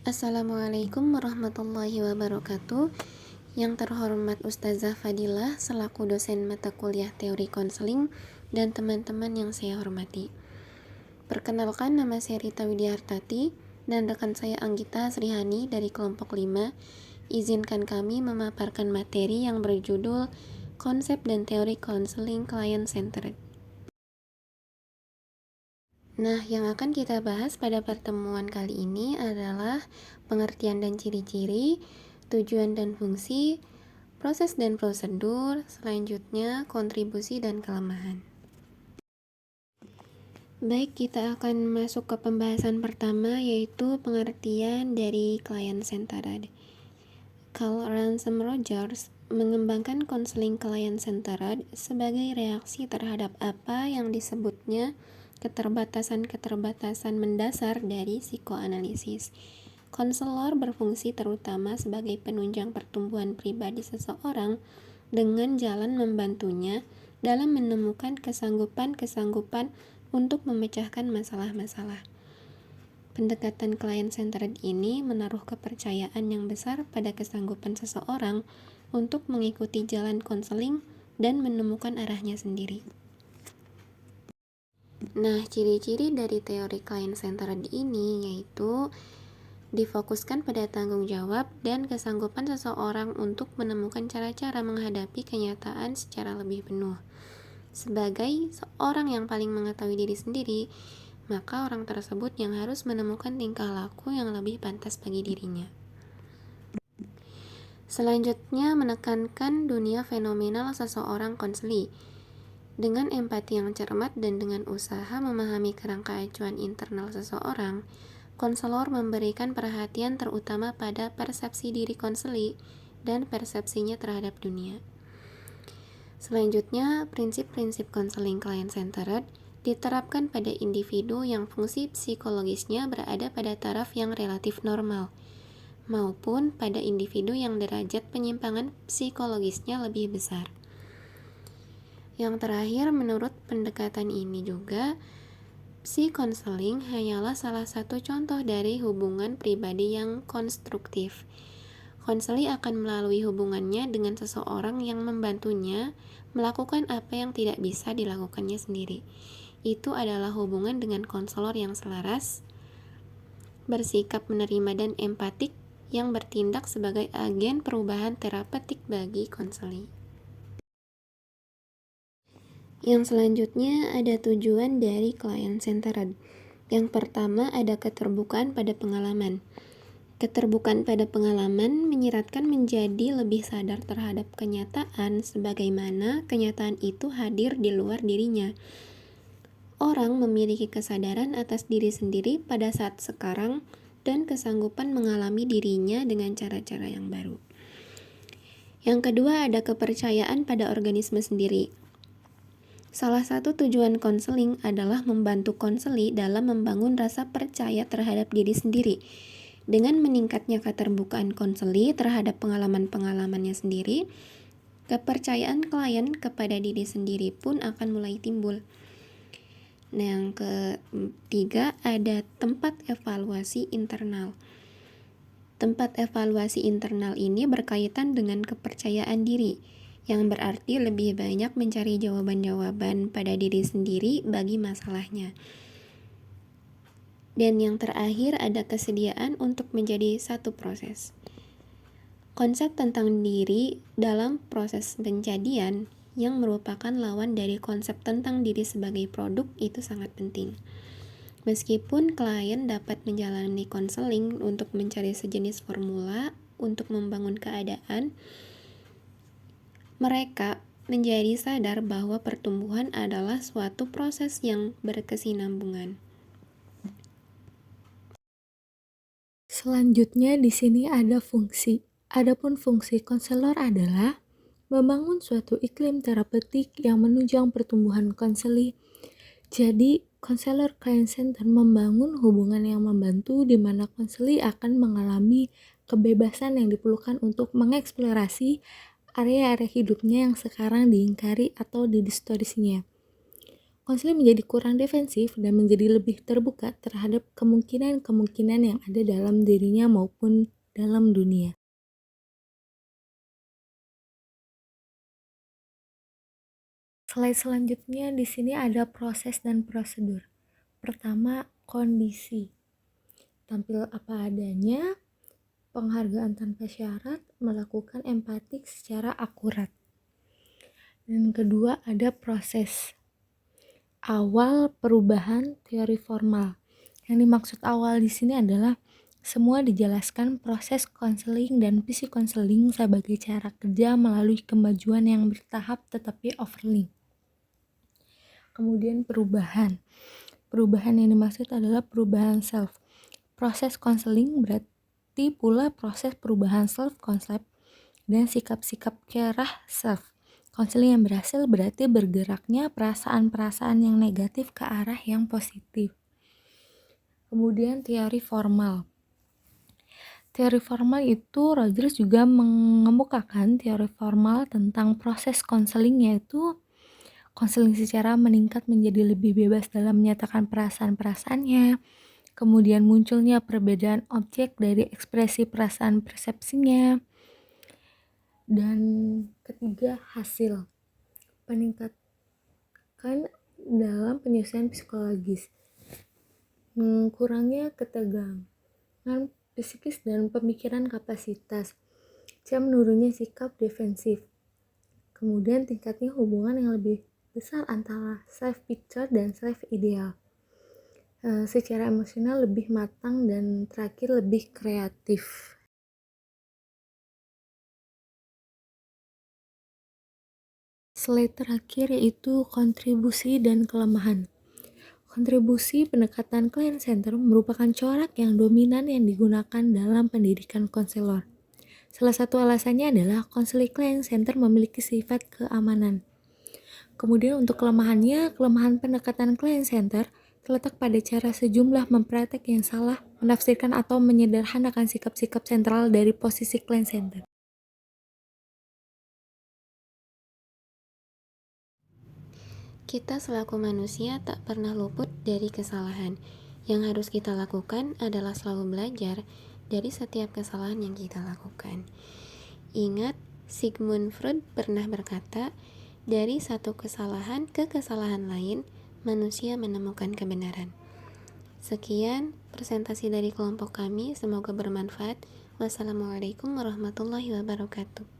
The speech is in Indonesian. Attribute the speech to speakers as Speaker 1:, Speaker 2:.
Speaker 1: Assalamualaikum warahmatullahi wabarakatuh. Yang terhormat Ustazah Fadilah selaku dosen mata kuliah teori konseling dan teman-teman yang saya hormati. Perkenalkan, nama saya Rita Widiartati dan rekan saya Anggita Srihani dari kelompok 5. Izinkan kami memaparkan materi yang berjudul Konsep dan Teori Konseling Client Centered. Nah, yang akan kita bahas pada pertemuan kali ini adalah pengertian dan ciri-ciri, tujuan dan fungsi, proses dan prosedur, selanjutnya kontribusi dan kelemahan. Baik, kita akan masuk ke pembahasan pertama, yaitu pengertian dari client centered. Carl Ransom Rogers mengembangkan konseling client centered sebagai reaksi terhadap apa yang disebutnya keterbatasan-keterbatasan mendasar dari psikoanalisis. Konselor berfungsi terutama sebagai penunjang pertumbuhan pribadi seseorang dengan jalan membantunya dalam menemukan kesanggupan-kesanggupan untuk memecahkan masalah-masalah. Pendekatan client-centered ini menaruh kepercayaan yang besar pada kesanggupan seseorang untuk mengikuti jalan konseling dan menemukan arahnya sendiri. Nah, ciri-ciri dari teori client-centered ini yaitu difokuskan pada tanggung jawab dan kesanggupan seseorang untuk menemukan cara-cara menghadapi kenyataan secara lebih penuh. Sebagai seorang yang paling mengetahui diri sendiri, maka orang tersebut yang harus menemukan tingkah laku yang lebih pantas bagi dirinya. Selanjutnya, menekankan dunia fenomenal seseorang konseli. Dengan empati yang cermat dan dengan usaha memahami kerangka acuan internal seseorang, konselor memberikan perhatian terutama pada persepsi diri konseli dan persepsinya terhadap dunia. Selanjutnya, prinsip-prinsip konseling client-centered diterapkan pada individu yang fungsi psikologisnya berada pada taraf yang relatif normal, maupun pada individu yang derajat penyimpangan psikologisnya lebih besar. Yang terakhir, menurut pendekatan ini juga, psikonseling hanyalah salah satu contoh dari hubungan pribadi yang konstruktif. Konseli akan melalui hubungannya dengan seseorang yang membantunya melakukan apa yang tidak bisa dilakukannya sendiri. Itu adalah hubungan dengan konselor yang selaras, bersikap menerima dan empatik, yang bertindak sebagai agen perubahan terapeutik bagi konseli. Yang selanjutnya ada tujuan dari client centered. Yang pertama ada keterbukaan pada pengalaman. Keterbukaan pada pengalaman menyiratkan menjadi lebih sadar terhadap kenyataan sebagaimana kenyataan itu hadir di luar dirinya. Orang memiliki kesadaran atas diri sendiri pada saat sekarang dan kesanggupan mengalami dirinya dengan cara-cara yang baru. Yang kedua ada kepercayaan pada organisme sendiri. Salah satu tujuan konseling adalah membantu konseli dalam membangun rasa percaya terhadap diri sendiri. Dengan meningkatnya keterbukaan konseli terhadap pengalaman-pengalamannya sendiri, kepercayaan klien kepada diri sendiri pun akan mulai timbul. Nah, yang ketiga ada tempat evaluasi internal. Tempat evaluasi internal ini berkaitan dengan kepercayaan diri, yang berarti lebih banyak mencari jawaban-jawaban pada diri sendiri bagi masalahnya. Dan yang terakhir ada kesediaan untuk menjadi satu proses. Konsep tentang diri dalam proses penjadian yang merupakan lawan dari konsep tentang diri sebagai produk itu sangat penting. Meskipun klien dapat menjalani konseling untuk mencari sejenis formula untuk membangun keadaan, mereka menjadi sadar bahwa pertumbuhan adalah suatu proses yang berkesinambungan.
Speaker 2: Selanjutnya di sini ada fungsi. Adapun fungsi konselor adalah membangun suatu iklim terapeutik yang menunjang pertumbuhan konseli. Jadi, konselor client center membangun hubungan yang membantu di mana konseli akan mengalami kebebasan yang diperlukan untuk mengeksplorasi area-area hidupnya yang sekarang diingkari atau didistorsinya. konseling menjadi kurang defensif dan menjadi lebih terbuka terhadap kemungkinan-kemungkinan yang ada dalam dirinya maupun dalam dunia. Slide selanjutnya di sini ada proses dan prosedur. Pertama, kondisi. Tampil apa adanya, penghargaan tanpa syarat, melakukan empatik secara akurat. Dan kedua ada proses. Awal perubahan teori formal. Yang dimaksud awal di sini adalah semua dijelaskan proses konseling dan psikokonseling sebagai cara kerja melalui kemajuan yang bertahap tetapi overlap. Kemudian perubahan. Perubahan yang dimaksud adalah perubahan self. Proses konseling berarti pula proses perubahan self-concept dan sikap-sikap cerah self. Konseling yang berhasil berarti bergeraknya perasaan-perasaan yang negatif ke arah yang positif. Kemudian teori formal. Teori formal itu Rogers juga mengemukakan teori formal tentang proses konseling, yaitu konseling secara meningkat menjadi lebih bebas dalam menyatakan perasaan-perasaannya. Kemudian munculnya perbedaan objek dari ekspresi perasaan persepsinya. Dan ketiga, hasil. Peningkatkan dalam penyelesaian psikologis. Kurangnya ketegangan psikis dan pemikiran kapasitas. Menurunnya sikap defensif. Kemudian tingkatnya hubungan yang lebih besar antara self picture dan self ideal. Secara emosional lebih matang dan terakhir lebih kreatif. Slide terakhir yaitu kontribusi dan kelemahan. Kontribusi pendekatan client center merupakan corak yang dominan yang digunakan dalam pendidikan konselor. Salah satu alasannya adalah konseling client center memiliki sifat keamanan. Kemudian untuk kelemahannya, kelemahan pendekatan client center terletak pada cara sejumlah mempraktek yang salah, menafsirkan atau menyederhanakan sikap-sikap sentral dari posisi client center.
Speaker 1: Kita selaku manusia tak pernah luput dari kesalahan. Yang harus kita lakukan adalah selalu belajar dari setiap kesalahan yang kita lakukan. Ingat, Sigmund Freud pernah berkata, dari satu kesalahan ke kesalahan lain, manusia menemukan kebenaran. Sekian presentasi dari kelompok kami, semoga bermanfaat. Wassalamualaikum warahmatullahi wabarakatuh.